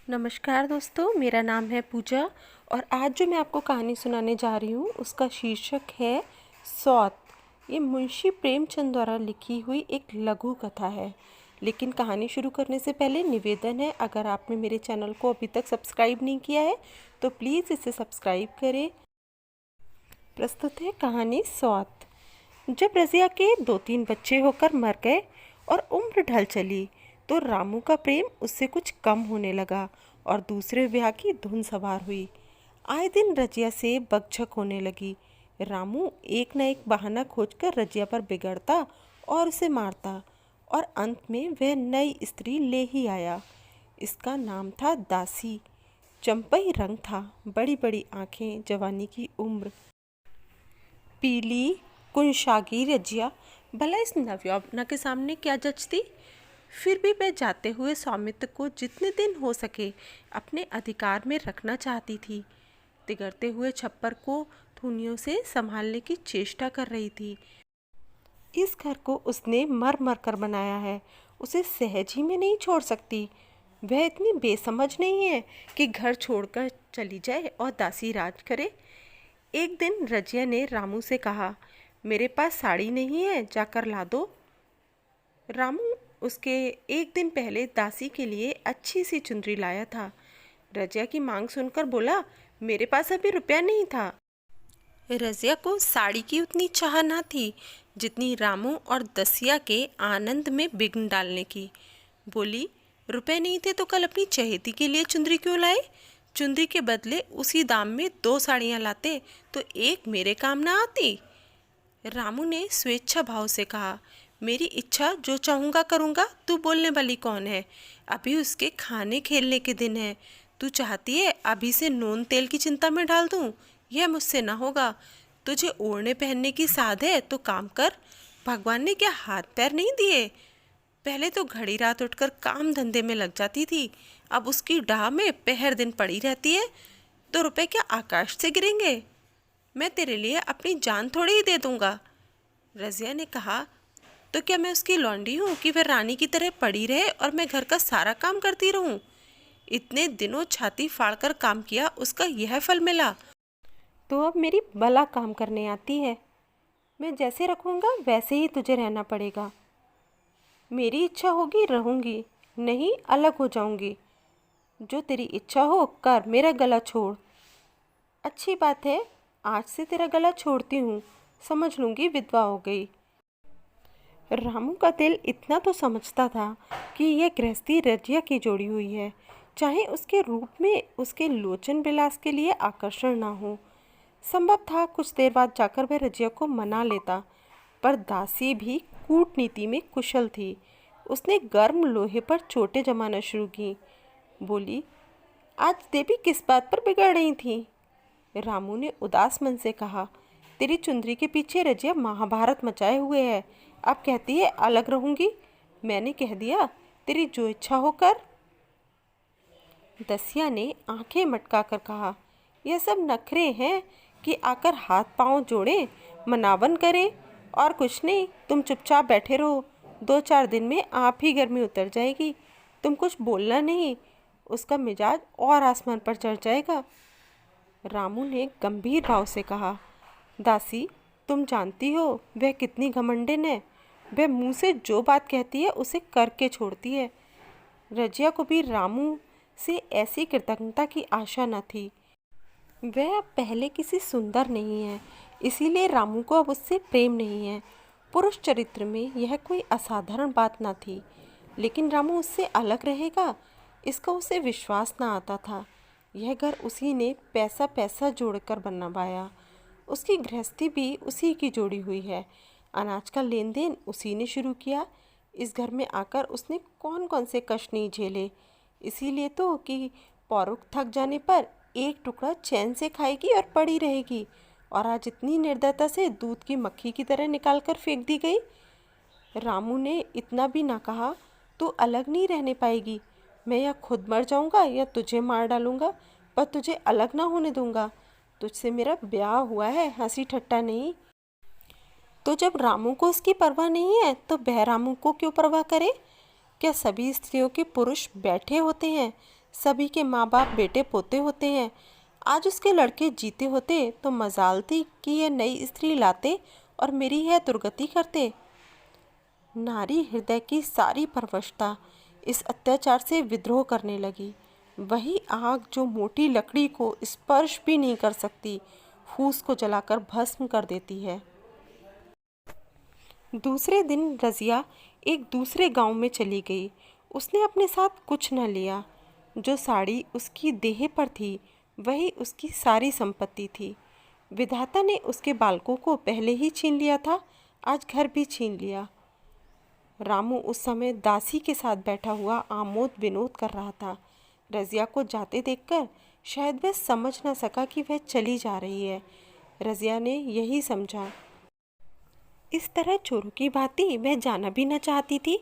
नमस्कार दोस्तों, मेरा नाम है पूजा और आज जो मैं आपको कहानी सुनाने जा रही हूँ उसका शीर्षक है सौत। ये मुंशी प्रेमचंद द्वारा लिखी हुई एक लघु कथा है। लेकिन कहानी शुरू करने से पहले निवेदन है, अगर आपने मेरे चैनल को अभी तक सब्सक्राइब नहीं किया है तो प्लीज़ इसे सब्सक्राइब करें। प्रस्तुत है कहानी सौत। जब रज़िया के 2-3 बच्चे होकर मर गए और उम्र ढल चली तो रामू का प्रेम उससे कुछ कम होने लगा और दूसरे ब्याह की धुन सवार हुई। आए दिन रजिया से बकझक होने लगी। रामू एक न एक बहाना खोजकर रजिया पर बिगड़ता और उसे मारता और अंत में वह नई स्त्री ले ही आया। इसका नाम था दासी। चंपई रंग था, बड़ी बड़ी आंखें, जवानी की उम्र। पीली कुंशागी रजिया भला इस नवयौवना के सामने क्या जचती। फिर भी वह जाते हुए स्वामित्व को जितने दिन हो सके अपने अधिकार में रखना चाहती थी। तिगड़ते हुए छप्पर को धुनियों से संभालने की चेष्टा कर रही थी। इस घर को उसने मर मर कर बनाया है, उसे सहज ही में नहीं छोड़ सकती। वह इतनी बेसमझ नहीं है कि घर छोड़कर चली जाए और दासी राज करे। एक दिन रजिया ने रामू से कहा, मेरे पास साड़ी नहीं है, जाकर ला दो। रामू उसके एक दिन पहले दासी के लिए अच्छी सी चुनरी लाया था। रजिया की मांग सुनकर बोला, मेरे पास अभी रुपया नहीं था। रजिया को साड़ी की उतनी चाह ना थी जितनी रामू और दसिया के आनंद में विघ्न डालने की। बोली, रुपए नहीं थे तो कल अपनी चहेती के लिए चुंदरी क्यों लाए? चुंदरी के बदले उसी दाम में 2 साड़ियाँ लाते तो एक मेरे काम ना आती। रामू ने स्वेच्छा भाव से कहा, मेरी इच्छा जो चाहूँगा करूँगा, तू बोलने वाली कौन है? अभी उसके खाने खेलने के दिन है। तू चाहती है अभी से नून तेल की चिंता में डाल दूँ? यह मुझसे ना होगा। तुझे ओढ़ने पहनने की साध है तो काम कर। भगवान ने क्या हाथ पैर नहीं दिए? पहले तो घड़ी रात उठकर काम धंधे में लग जाती थी, अब उसकी डाह में पहर दिन पड़ी रहती है। तो रुपए क्या आकाश से गिरेंगे? मैं तेरे लिए अपनी जान थोड़ी ही दे दूँगा। रज़िया ने कहा, तो क्या मैं उसकी लौंडी हूँ कि वह रानी की तरह पड़ी रहे और मैं घर का सारा काम करती रहूँ? इतने दिनों छाती फाड़कर काम किया, उसका यह फल मिला तो अब मेरी भला काम करने आती है। मैं जैसे रखूँगा वैसे ही तुझे रहना पड़ेगा। मेरी इच्छा होगी रहूँगी, नहीं अलग हो जाऊँगी। जो तेरी इच्छा हो कर, मेरा गला छोड़। अच्छी बात है, आज से तेरा गला छोड़ती हूँ, समझ लूँगी विधवा हो गई। रामू का दिल इतना तो समझता था कि यह गृहस्थी रजिया की जोड़ी हुई है, चाहे उसके रूप में उसके लोचन विलास के लिए आकर्षण ना हो। संभव था कुछ देर बाद जाकर वह रजिया को मना लेता, पर दासी भी कूटनीति में कुशल थी। उसने गर्म लोहे पर चोटें जमाना शुरू की। बोली, आज देवी किस बात पर बिगड़ रही थी? रामू ने उदास मन से कहा, तेरी चुंदरी के पीछे रजिया महाभारत मचाए हुए है। अब कहती है अलग रहूंगी। मैंने कह दिया, तेरी जो इच्छा हो कर। दसिया ने आंखें मटकाकर कहा, यह सब नखरे हैं कि आकर हाथ पांव जोड़े मनावन करे और कुछ नहीं। तुम चुपचाप बैठे रहो, 2-4 दिन में आप ही गर्मी उतर जाएगी। तुम कुछ बोलना नहीं, उसका मिजाज और आसमान पर चढ़ जाएगा। रामू ने गंभीर भाव से कहा, दासी, तुम जानती हो वह कितनी घमंडिन है। वह मुंह से जो बात कहती है उसे करके छोड़ती है। रजिया को भी रामू से ऐसी कृतज्ञता की आशा न थी। वह अब पहले किसी सुंदर नहीं है, इसीलिए रामू को अब उससे प्रेम नहीं है। पुरुष चरित्र में यह कोई असाधारण बात न थी, लेकिन रामू उससे अलग रहेगा, इसका उसे विश्वास न आता था। यह घर उसी ने पैसा पैसा जोड़कर बनवाया। उसकी गृहस्थी भी उसी की जोड़ी हुई है। अनाज का लेन देन उसी ने शुरू किया। इस घर में आकर उसने कौन कौन से कष्ट नहीं झेले। इसीलिए तो कि पौरुख थक जाने पर एक टुकड़ा चैन से खाएगी और पड़ी रहेगी, और आज इतनी निर्दयता से दूध की मक्खी की तरह निकाल कर फेंक दी गई। रामू ने इतना भी ना कहा, तू अलग नहीं रहने पाएगी। मैं या खुद मर जाऊंगा या तुझे मार डालूंगा, पर तुझे अलग ना होने दूंगा। तुझसे मेरा ब्याह हुआ है, हंसी ठट्टा नहीं। तो जब रामू को उसकी परवाह नहीं है तो बहरामू को क्यों परवाह करे? क्या सभी स्त्रियों के पुरुष बैठे होते हैं? सभी के माँ बाप बेटे पोते होते हैं। आज उसके लड़के जीते होते तो मजाल थी कि यह नई स्त्री लाते और मेरी है दुर्गति करते। नारी हृदय की सारी परवशता इस अत्याचार से विद्रोह करने लगी। वही आग जो मोटी लकड़ी को स्पर्श भी नहीं कर सकती, फूस को जलाकर भस्म कर देती है। दूसरे दिन रज़िया एक दूसरे गांव में चली गई। उसने अपने साथ कुछ न लिया। जो साड़ी उसकी देह पर थी वही उसकी सारी संपत्ति थी। विधाता ने उसके बालकों को पहले ही छीन लिया था, आज घर भी छीन लिया। रामू उस समय दासी के साथ बैठा हुआ आमोद विनोद कर रहा था। रज़िया को जाते देखकर शायद वह समझ न सका कि वह चली जा रही है। रज़िया ने यही समझा। इस तरह चोरों की भांति वह जाना भी न चाहती थी।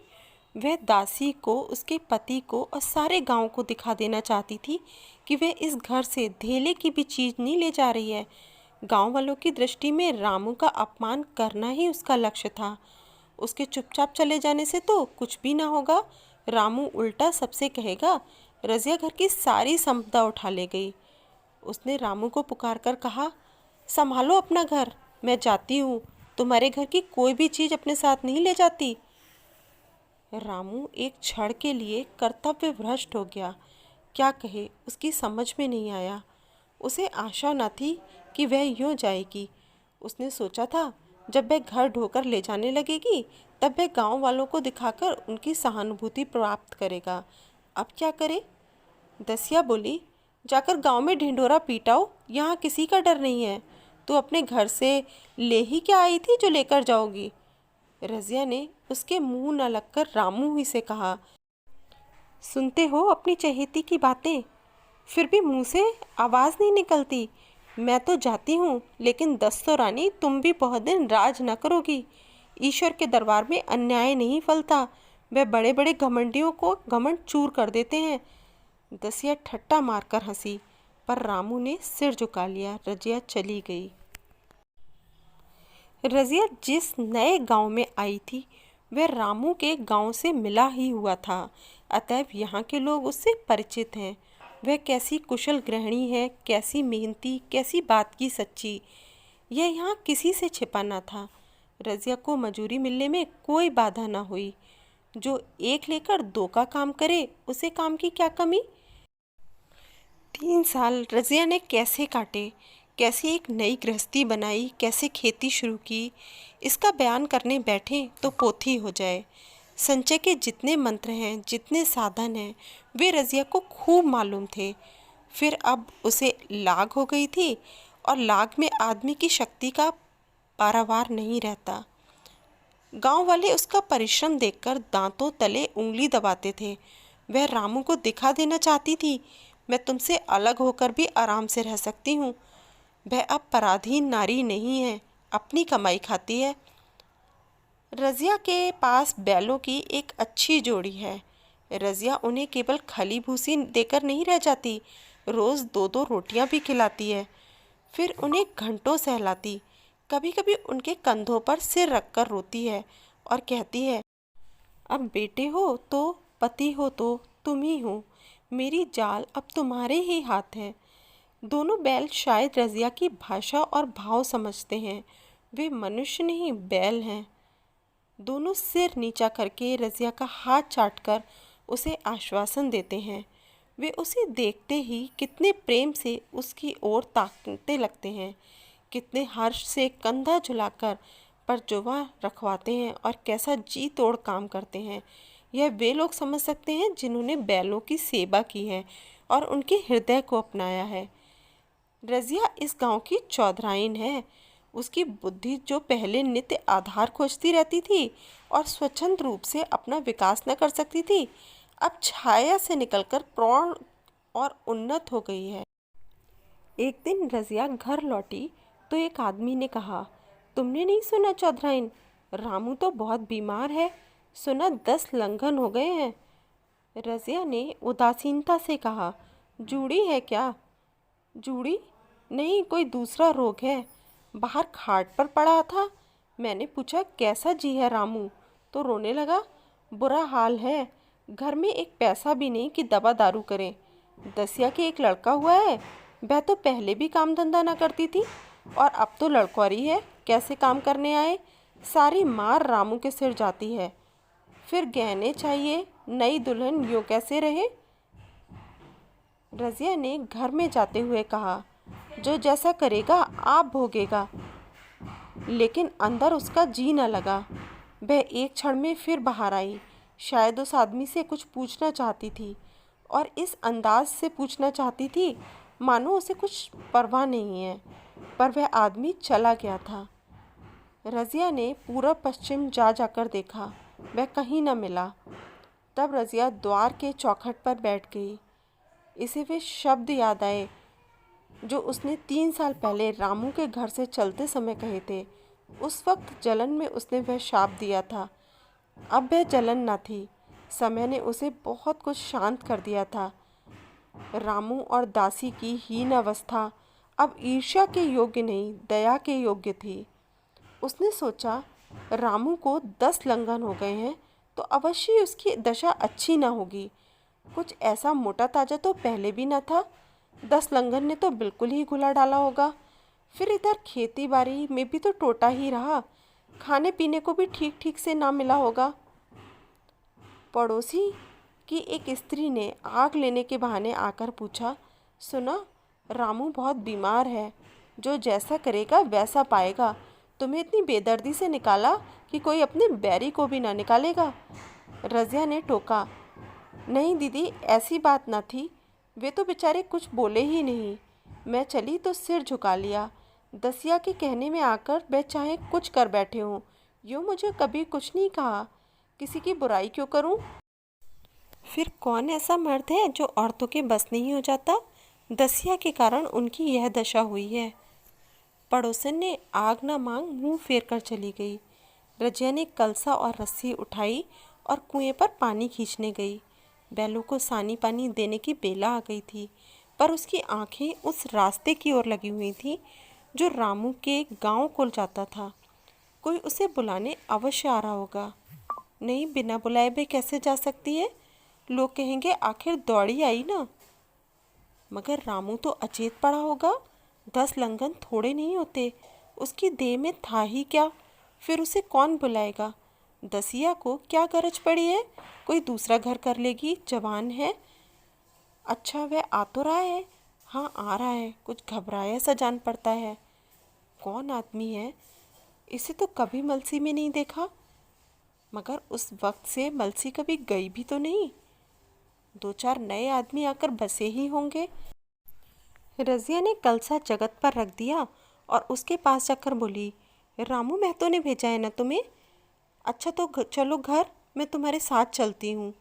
वह दासी को, उसके पति को और सारे गांव को दिखा देना चाहती थी कि वह इस घर से धेले की भी चीज़ नहीं ले जा रही है। गांव वालों की दृष्टि में रामू का अपमान करना ही उसका लक्ष्य था। उसके चुपचाप चले जाने से तो कुछ भी ना होगा। रामू उल्टा सबसे कहेगा। रज़िया घर की सारी संपदा उठा ले गई। उसने रामू को पुकार कर कहा, संभालो अपना घर, मैं जाती हूँ। तुम्हारे घर की कोई भी चीज़ अपने साथ नहीं ले जाती। रामू एक क्षण के लिए कर्तव्य भ्रष्ट हो गया। क्या कहे, उसकी समझ में नहीं आया। उसे आशा न थी कि वह यूँ जाएगी। उसने सोचा था जब वह घर ढोकर ले जाने लगेगी तब वह गांव वालों को दिखाकर उनकी सहानुभूति प्राप्त करेगा। अब क्या करे? दसिया बोली, जाकर गांव में ढिंढोरा पीटाओ, यहाँ किसी का डर नहीं है। तू अपने घर से ले ही क्या आई थी जो लेकर जाओगी? रज़िया ने उसके मुंह न लगकर रामू ही से कहा, सुनते हो अपनी चहेती की बातें, फिर भी मुंह से आवाज़ नहीं निकलती। मैं तो जाती हूँ, लेकिन दस्तो रानी तुम भी बहुत दिन राज न करोगी। ईश्वर के दरबार में अन्याय नहीं फलता, वह बड़े बड़े घमंडियों को घमंड चूर कर देते हैं। दसिया ठट्टा मारकर हंसी, पर रामू ने सिर झुका लिया। रज़िया चली गई। रज़िया जिस नए गांव में आई थी वह रामू के गांव से मिला ही हुआ था, अतएव यहाँ के लोग उससे परिचित हैं। वह कैसी कुशल गृहिणी है, कैसी मेहनती, कैसी बात की सच्ची, यह यहाँ किसी से छिपा न था। रज़िया को मजूरी मिलने में कोई बाधा न हुई। जो एक लेकर दो का काम करे उसे काम की क्या कमी। 3 साल रज़िया ने कैसे काटे, कैसे एक नई गृहस्थी बनाई, कैसे खेती शुरू की, इसका बयान करने बैठे तो पोथी हो जाए। संचय के जितने मंत्र हैं, जितने साधन हैं, वे रज़िया को खूब मालूम थे। फिर अब उसे लाग हो गई थी और लाग में आदमी की शक्ति का पारावार नहीं रहता। गांव वाले उसका परिश्रम देखकर दांतों तले उंगली दबाते थे। वह रामू को दिखा देना चाहती थी, मैं तुमसे अलग होकर भी आराम से रह सकती हूँ। वह अब पराधीन नारी नहीं है, अपनी कमाई खाती है। रज़िया के पास बैलों की एक अच्छी जोड़ी है। रज़िया उन्हें केवल खली भूसी देकर नहीं रह जाती, रोज़ 2-2 रोटियां भी खिलाती है। फिर उन्हें घंटों सहलाती। कभी कभी उनके कंधों पर सिर रखकर रोती है और कहती है, अब बेटे हो तो पति हो तो तुम ही हो, मेरी जाल अब तुम्हारे ही हाथ है। दोनों बैल शायद रज़िया की भाषा और भाव समझते हैं। वे मनुष्य नहीं, बैल हैं। दोनों सिर नीचा करके रज़िया का हाथ चाटकर उसे आश्वासन देते हैं। वे उसे देखते ही कितने प्रेम से उसकी ओर ताकने लगते हैं, कितने हर्ष से कंधा झुलाकर परजोवा रखवाते हैं और कैसा जी तोड़ काम करते हैं। यह वे लोग समझ सकते हैं जिन्होंने बैलों की सेवा की है और उनके हृदय को अपनाया है। रज़िया इस गांव की चौधराइन है। उसकी बुद्धि जो पहले नित्य आधार खोजती रहती थी और स्वच्छंद रूप से अपना विकास न कर सकती थी, अब छाया से निकलकर प्रौढ़ और उन्नत हो गई है। एक दिन रज़िया घर लौटी तो एक आदमी ने कहा, तुमने नहीं सुना चौधराइन, रामू तो बहुत बीमार है, सुना 10 लंघन हो गए हैं। रज़िया ने उदासीनता से कहा, जूड़ी है क्या? जूड़ी नहीं, कोई दूसरा रोग है। बाहर खाट पर पड़ा था। मैंने पूछा, कैसा जी है रामू? तो रोने लगा, बुरा हाल है, घर में एक पैसा भी नहीं कि दवा दारू करें। दसिया के एक लड़का हुआ है, वह तो पहले भी काम धंधा ना करती थी और अब तो लड़कोरी है, कैसे काम करने आए। सारी मार रामू के सिर जाती है। फिर गहने चाहिए, नई दुल्हन यूँ कैसे रहे। रज़िया ने घर में जाते हुए कहा, जो जैसा करेगा आप भोगेगा। लेकिन अंदर उसका जी न लगा। वह एक क्षण में फिर बाहर आई। शायद उस आदमी से कुछ पूछना चाहती थी और इस अंदाज से पूछना चाहती थी मानो उसे कुछ परवाह नहीं है। पर वह आदमी चला गया था। रज़िया ने पूरब पश्चिम जा जाकर देखा, वह कहीं न मिला। तब रज़िया द्वार के चौखट पर बैठ गई। इसे वे शब्द याद आए जो उसने 3 साल पहले रामू के घर से चलते समय कहे थे। उस वक्त जलन में उसने वह शाप दिया था। अब वह जलन न थी, समय ने उसे बहुत कुछ शांत कर दिया था। रामू और दासी की हीन अवस्था अब ईर्ष्या के योग्य नहीं, दया के योग्य थी। उसने सोचा, रामू को 10 लंघन हो गए हैं तो अवश्य ही उसकी दशा अच्छी ना होगी। कुछ ऐसा मोटा ताजा तो पहले भी न था। 10 लंघन ने तो बिल्कुल ही घुला डाला होगा। फिर इधर खेती बाड़ी में भी तो टोटा ही रहा, खाने पीने को भी ठीक ठीक से ना मिला होगा। पड़ोसी की एक स्त्री ने आग लेने के बहाने आकर पूछा, सुना रामू बहुत बीमार है, जो जैसा करेगा वैसा पाएगा। तुम्हें इतनी बेदर्दी से निकाला कि कोई अपने बैरी को भी ना निकालेगा। रज़िया ने टोका, नहीं दीदी, ऐसी बात न थी। वे तो बेचारे कुछ बोले ही नहीं। मैं चली तो सिर झुका लिया। दसिया के कहने में आकर वे चाहे कुछ कर बैठे हों, यूँ मुझे कभी कुछ नहीं कहा। किसी की बुराई क्यों करूं? फिर कौन ऐसा मर्द है जो औरतों के बस नहीं हो जाता? दसिया के कारण उनकी यह दशा हुई है। पड़ोसन ने आग न मांग मुंह फेर कर चली गई। रजिया ने कलसा और रस्सी उठाई और कुएं पर पानी खींचने गई। बैलों को सानी पानी देने की बेला आ गई थी, पर उसकी आंखें उस रास्ते की ओर लगी हुई थी जो रामू के गांव को जाता था। कोई उसे बुलाने अवश्य आ रहा होगा। नहीं, बिना बुलाए भी कैसे जा सकती है? लोग कहेंगे आखिर दौड़ी आई ना। मगर रामू तो अचेत पड़ा होगा। 10 लंघन थोड़े नहीं होते। उसकी देह में था ही क्या? फिर उसे कौन बुलाएगा? दसिया को क्या गरज पड़ी है? कोई दूसरा घर कर लेगी, जवान है। अच्छा, वह आ तो रहा है। हाँ, आ रहा है। कुछ घबराया सा जान पड़ता है। कौन आदमी है? इसे तो कभी मलसी में नहीं देखा। मगर उस वक्त से मलसी कभी गई भी तो नहीं। 2-4 नए आदमी आकर बसे ही होंगे। रज़िया ने कलसा जगत पर रख दिया और उसके पास जाकर बोली, रामू महतो ने भेजा है ना तुम्हें? अच्छा तो चलो घर, मैं तुम्हारे साथ चलती हूँ।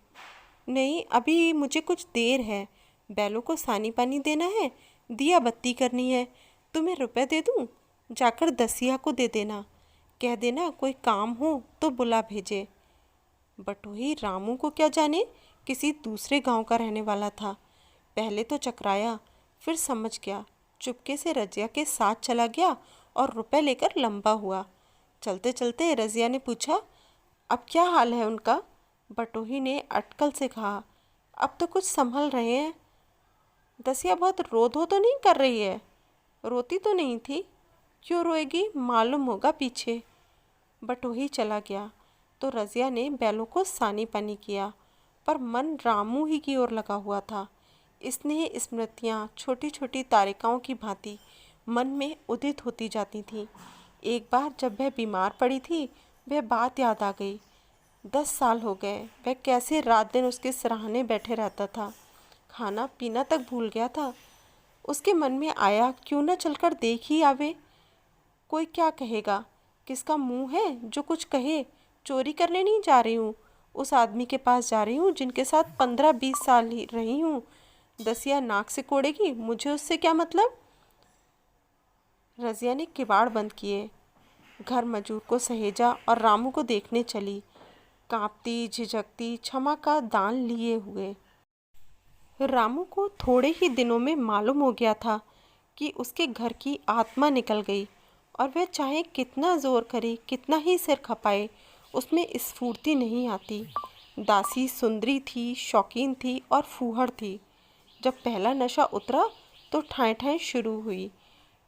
नहीं, अभी मुझे कुछ देर है। बैलों को सानी पानी देना है, दिया बत्ती करनी है। तुम्हें रुपए दे दूँ? जाकर दसिया को दे देना। कह देना कोई काम हो तो बुला भेजे। बटोही रामू को क्या जाने, किसी दूसरे गांव का रहने वाला था। पहले तो चकराया, फिर समझ गया। चुपके से रज़िया के साथ चला गया और रुपए लेकर लंबा हुआ। चलते चलते रज़िया ने पूछा, अब क्या हाल है उनका? बटोही ने अटकल से कहा, अब तो कुछ संभल रहे हैं। दसिया बहुत रो धो तो नहीं कर रही है? रोती तो नहीं थी। क्यों रोएगी? मालूम होगा पीछे। बटोही चला गया तो रज़िया ने बैलों को सानी पानी किया, पर मन रामू ही की ओर लगा हुआ था। स्नेह स्मृतियाँ छोटी छोटी तारिकाओं की भांति मन में उदित होती जाती थीं। एक बार जब वह बीमार पड़ी थी, वह बात याद आ गई। 10 साल हो गए, वह कैसे रात दिन उसके सराहने बैठे रहता था। खाना पीना तक भूल गया था। उसके मन में आया, क्यों न चलकर देख ही आवे। कोई क्या कहेगा? किसका मुंह है जो कुछ कहे? चोरी करने नहीं जा रही हूँ, उस आदमी के पास जा रही हूँ जिनके साथ 15-20 साल ही रही हूँ। दसिया नाक से कोड़ेगी, मुझे उससे क्या मतलब? रज़िया ने किवाड़ बंद किए, घर मजूर को सहेजा और रामू को देखने चली, कांपती झिझकती, क्षमा का दान लिए हुए। रामू को थोड़े ही दिनों में मालूम हो गया था कि उसके घर की आत्मा निकल गई और वह चाहे कितना जोर करे, कितना ही सिर खपाए, उसमें स्फूर्ति नहीं आती। दासी सुंदरी थी, शौकीन थी और फूहड़ थी। जब पहला नशा उतरा तो ठाएं ठाएं शुरू हुई।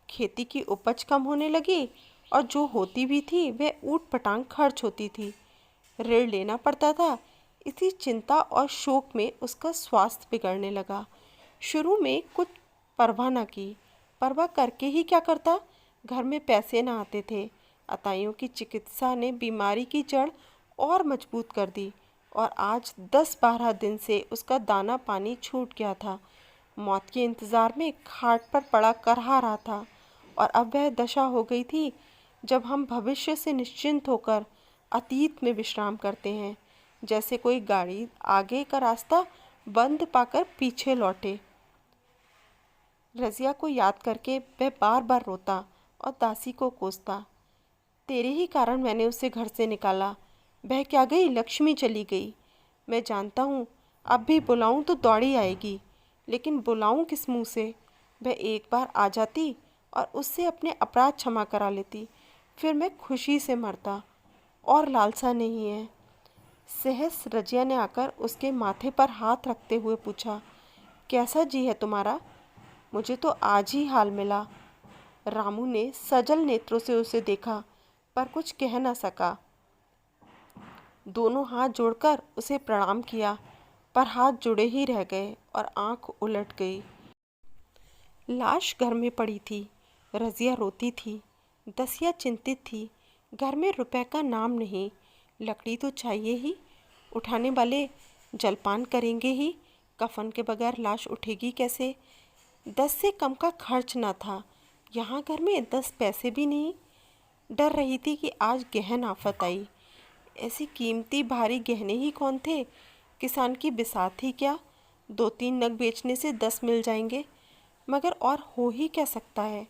खेती की उपज कम होने लगी और जो होती भी थी वह ऊट पटांग खर्च होती थी। ऋण लेना पड़ता था। इसी चिंता और शोक में उसका स्वास्थ्य बिगड़ने लगा। शुरू में कुछ परवाह न की। परवाह करके ही क्या करता, घर में पैसे न आते थे। अताइयों की चिकित्सा ने बीमारी की जड़ और मजबूत कर दी और आज 10-12 दिन से उसका दाना पानी छूट गया था। मौत के इंतज़ार में खाट पर पड़ा करहा रहा था और अब वह दशा हो गई थी जब हम भविष्य से निश्चिंत होकर अतीत में विश्राम करते हैं, जैसे कोई गाड़ी आगे का रास्ता बंद पाकर पीछे लौटे। रज़िया को याद करके वह बार बार रोता और दासी को कोसता। तेरे ही कारण मैंने उसे घर से निकाला। वह क्या गई, लक्ष्मी चली गई। मैं जानता हूँ अब भी बुलाऊं तो दौड़ी आएगी, लेकिन बुलाऊं किस मुँह से। वह एक बार आ जाती और उससे अपने अपराध क्षमा करा लेती, फिर मैं खुशी से मरता। और लालसा नहीं है। सहस रजिया ने आकर उसके माथे पर हाथ रखते हुए पूछा, कैसा जी है तुम्हारा? मुझे तो आज ही हाल मिला। रामू ने सजल नेत्रों से उसे देखा पर कुछ कह न सका। दोनों हाथ जोड़कर उसे प्रणाम किया पर हाथ जुड़े ही रह गए और आंख उलट गई। लाश घर में पड़ी थी। रज़िया रोती थी। दसिया चिंतित थी। घर में रुपए का नाम नहीं। लकड़ी तो चाहिए ही। उठाने वाले जलपान करेंगे ही। कफन के बगैर लाश उठेगी कैसे? 10 से कम का खर्च न था। यहाँ घर में 10 पैसे भी नहीं। डर रही थी कि आज गहन आफत आई। ऐसी कीमती भारी गहने ही कौन थे? किसान की बिसात ही क्या? 2-3 नग बेचने से 10 मिल जाएंगे। मगर और हो ही क्या सकता है?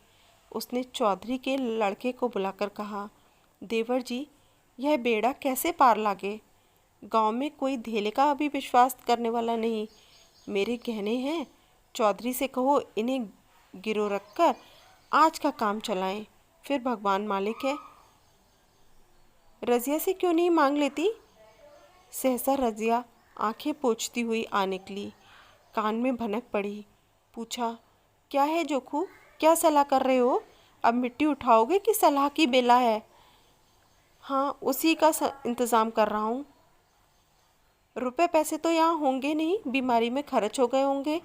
उसने चौधरी के लड़के को बुलाकर कहा, देवर जी, यह बेड़ा कैसे पार लागे? गांव में कोई धेले का अभी विश्वास करने वाला नहीं। मेरे गहने हैं। चौधरी से कहो इन्हें गिरो रखकर आज का काम चलाएं, फिर भगवान मालिक है। रज़िया से क्यों नहीं मांग लेती? सहसा रज़िया आंखें पोंछती हुई आ निकली। कान में भनक पड़ी। पूछा, क्या है जोखू, क्या सलाह कर रहे हो? अब मिट्टी उठाओगे कि सलाह की बेला है? हाँ, उसी का इंतज़ाम कर रहा हूँ। रुपए पैसे तो यहाँ होंगे नहीं, बीमारी में खर्च हो गए होंगे।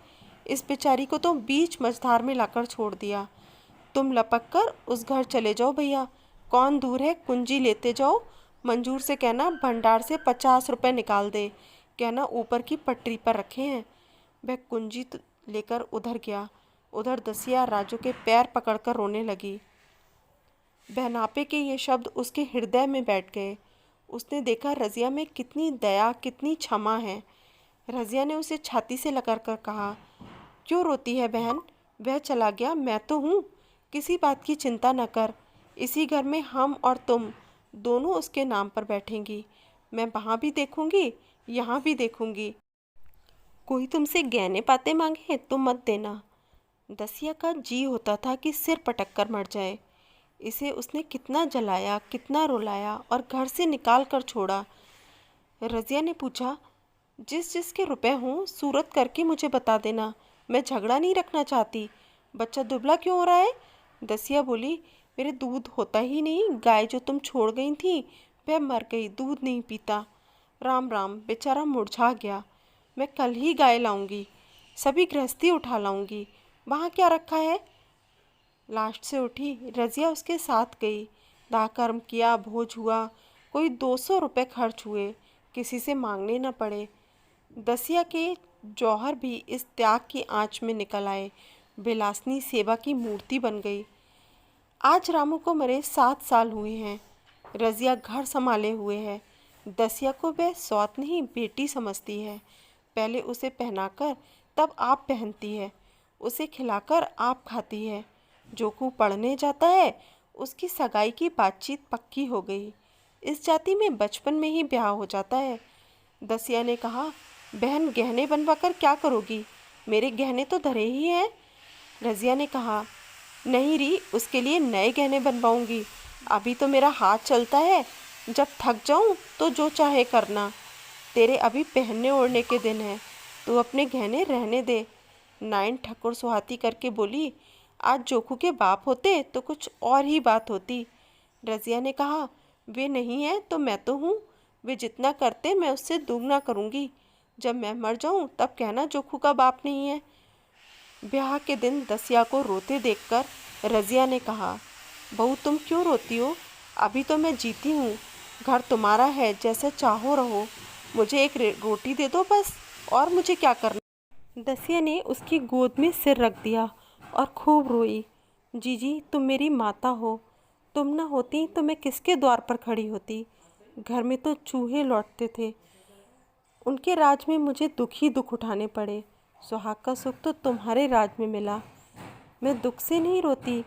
इस बेचारी को तो बीच मझधार में लाकर छोड़ दिया। तुम लपक कर उस घर चले जाओ भैया। कौन दूर है, कुंजी लेते जाओ। मंजूर से कहना भंडार से 50 रुपये निकाल दे। कहना ऊपर की पटरी पर रखे हैं। वह कुंजी लेकर उधर गया। उधर दसिया राजू के पैर पकड़कर रोने लगी। बहनापे के ये शब्द उसके हृदय में बैठ गए। उसने देखा रज़िया में कितनी दया, कितनी क्षमा है। रज़िया ने उसे छाती से लगकर कहा, क्यों रोती है बहन? वह चला गया, मैं तो हूँ। किसी बात की चिंता न कर। इसी घर में हम और तुम दोनों उसके नाम पर बैठेंगी। मैं वहाँ भी देखूंगी, यहाँ भी देखूंगी। कोई तुमसे गहने पाते मांगे तो मत देना। दसिया का जी होता था कि सिर पटक कर मर जाए। इसे उसने कितना जलाया, कितना रुलाया और घर से निकाल कर छोड़ा। रज़िया ने पूछा, जिस जिसके रुपए हों सूरत करके मुझे बता देना। मैं झगड़ा नहीं रखना चाहती। बच्चा दुबला क्यों हो रहा है? दसिया बोली, मेरे दूध होता ही नहीं। गाय जो तुम छोड़ गई थी वह मर गई, दूध नहीं पीता। राम राम, बेचारा मुरझा गया। मैं कल ही गाय लाऊंगी, सभी गृहस्थी उठा लाऊंगी। वहाँ क्या रखा है? लास्ट से उठी रज़िया उसके साथ गई। दाह कर्म किया, भोज हुआ। कोई 200 रुपये खर्च हुए, किसी से मांगने न पड़े। दसिया के जौहर भी इस त्याग की आंच में निकल आए। विलासनी सेवा की मूर्ति बन गई। आज रामू को मरे 7 साल हुए हैं। रज़िया घर संभाले हुए है। दसिया को वह सौत नहीं, बेटी समझती है। पहले उसे पहनाकर तब आप पहनती है। उसे खिलाकर आप खाती है। जोखू पढ़ने जाता है, उसकी सगाई की बातचीत पक्की हो गई। इस जाति में बचपन में ही ब्याह हो जाता है। दसिया ने कहा, बहन गहने बनवा कर क्या करोगी? मेरे गहने तो धरे ही हैं। रज़िया ने कहा, नहीं री, उसके लिए नए गहने बनवाऊंगी। अभी तो मेरा हाथ चलता है। जब थक जाऊं तो जो चाहे करना। तेरे अभी पहनने ओढ़ने के दिन हैं। तू अपने गहने रहने दे। नाइन ठकुर सुहाती करके बोली, आज जोखू के बाप होते तो कुछ और ही बात होती। रज़िया ने कहा, वे नहीं है तो मैं तो हूँ, वे जितना करते मैं उससे दुगना करूँगी। जब मैं मर जाऊँ तब कहना जोखू का बाप नहीं है। ब्याह के दिन दसिया को रोते देखकर रज़िया ने कहा, बहू तुम क्यों रोती हो? अभी तो मैं जीती हूँ, घर तुम्हारा है, जैसे चाहो रहो, मुझे एक रोटी दे दो बस, और मुझे क्या करना। दसिया ने उसकी गोद में सिर रख दिया और खूब रोई। जीजी तुम मेरी माता हो, तुम ना होती तो मैं किसके द्वार पर खड़ी होती। घर में तो चूहे लौटते थे, उनके राज में मुझे दुख ही दुख उठाने पड़े। सुहाग का सुख तो तुम्हारे राज में मिला। मैं दुख से नहीं रोती,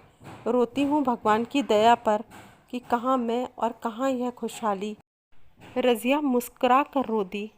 रोती हूँ भगवान की दया पर कि कहाँ मैं और कहाँ यह खुशहाली। रज़िया मुस्कुरा कर रो दी।